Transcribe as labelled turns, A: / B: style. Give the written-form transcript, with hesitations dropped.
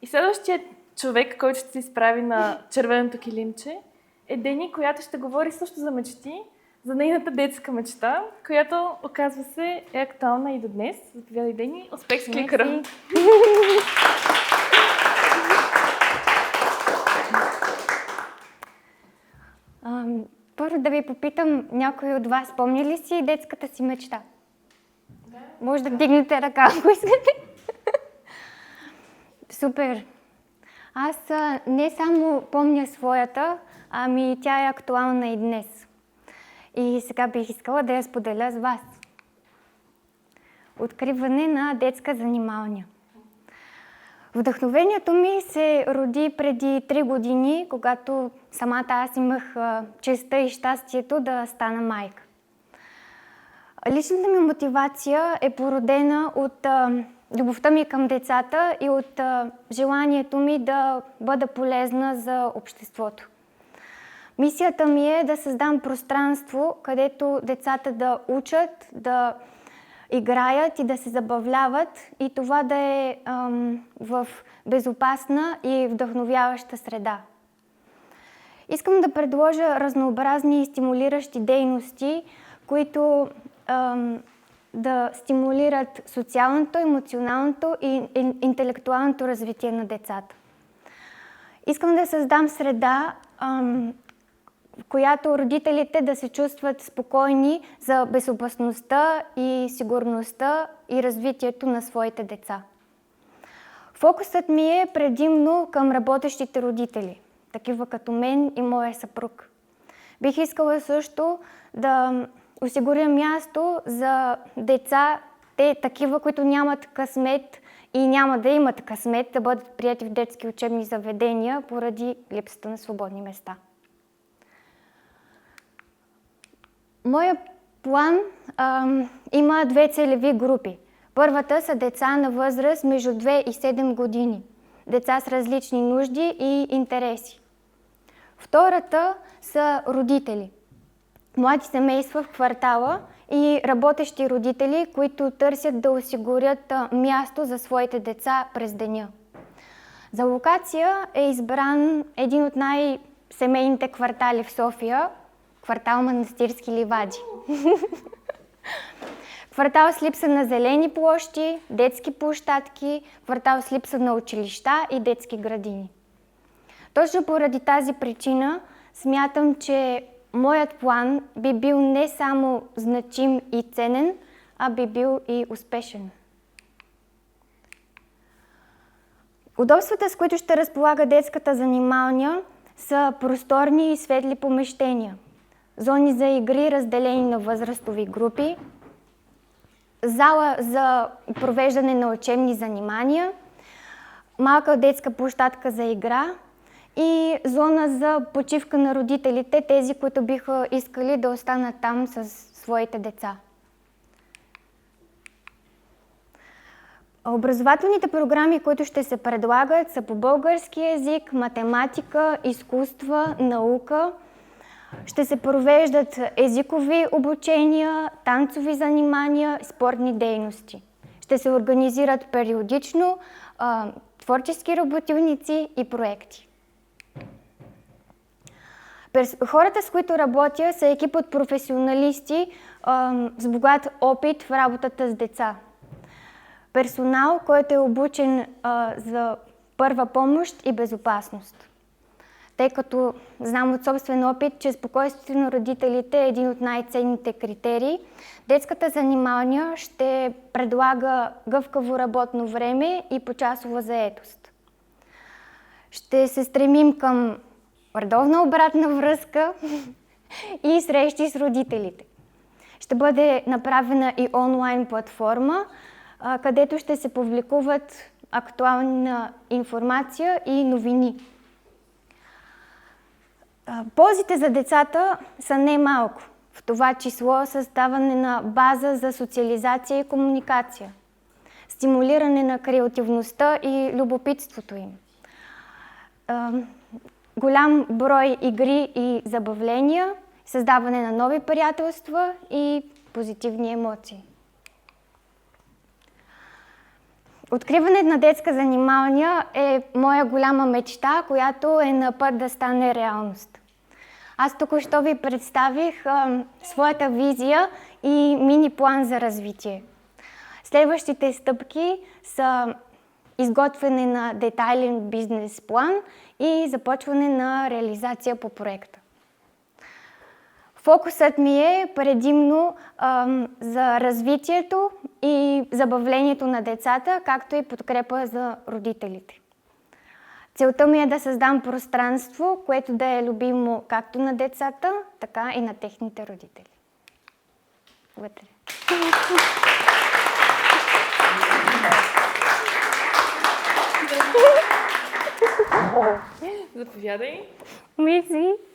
A: И следващият човек, който ще се изправи на червеното килимче, е Дени, която ще говори също за мечти, за нейната детска мечта, която, оказва се, е актуална и до днес. Заповядай, Дени. Успех с кликъра!
B: Първо да ви попитам, някой от вас помни ли си детската си мечта? Да. Може да вдигнете ръка, ако искате. Супер! Аз не само помня своята, ами тя е актуална и днес. И сега бих искала да я споделя с вас. Откриване на детска занималня. Вдъхновението ми се роди преди 3 години, когато самата аз имах честта и щастието да стана майка. Личната ми мотивация е породена от любовта ми към децата и от желанието ми да бъда полезна за обществото. Мисията ми е да създам пространство, където децата да учат, да играят и да се забавляват и това да е в безопасна и вдъхновяваща среда. Искам да предложа разнообразни и стимулиращи дейности, които да стимулират социалното, емоционалното и интелектуалното развитие на децата. Искам да създам среда, в която родителите да се чувстват спокойни за безопасността и сигурността и развитието на своите деца. Фокусът ми е предимно към работещите родители, такива като мен и моя съпруг. Бих искала също да осигуря място за деца, те такива, които нямат късмет и няма да имат късмет да бъдат приети в детски учебни заведения поради липсата на свободни места. Моя план има 2 целеви групи. Първата са деца на възраст между 2 и 7 години. Деца с различни нужди и интереси. Втората са родители. Млади семейства в квартала и работещи родители, които търсят да осигурят място за своите деца през деня. За локация е избран един от най-семейните квартали в София, квартал Манастирски ливади. Квартал с липса на зелени площи, детски площадки, квартал с липса на училища и детски градини. Точно поради тази причина смятам, че моят план би бил не само значим и ценен, а би бил и успешен. Удобствата, с които ще разполага детската занималня, са просторни и светли помещения, зони за игри, разделени на възрастови групи, зала за провеждане на учебни занимания, малка детска площадка за игра и зона за почивка на родителите, тези, които биха искали да останат там с своите деца. Образователните програми, които ще се предлагат, са по български език, математика, изкуства, наука. Ще се провеждат езикови обучения, танцови занимания, спортни дейности. Ще се организират периодично творчески работилници и проекти. Хората, с които работя, са екип от професионалисти с богат опит в работата с деца. Персонал, който е обучен за първа помощ и безопасност. Тъй като знам от собствен опит, че спокойствието на родителите е един от най-ценните критерии, детската занималня ще предлага гъвкаво работно време и почасова заетост. Ще се стремим към редовна обратна връзка и срещи с родителите. Ще бъде направена и онлайн платформа, където ще се публикуват актуална информация и новини. Ползите за децата са немалко, в това число създаване на база за социализация и комуникация, стимулиране на креативността и любопитството им, голям брой игри и забавления, създаване на нови приятелства и позитивни емоции. Откриването на детска занималния е моя голяма мечта, която е на път да стане реалност. Аз току-що ви представих своята визия и мини план за развитие. Следващите стъпки са изготвяне на детайлен бизнес план и започване на реализация по проекта. Фокусът ми е предимно за развитието и забавлението на децата, както и подкрепа за родителите. Целта ми е да създам пространство, което да е любимо както на децата, така и на техните родители. Благодаря.
A: Заповядай.
B: Мерси.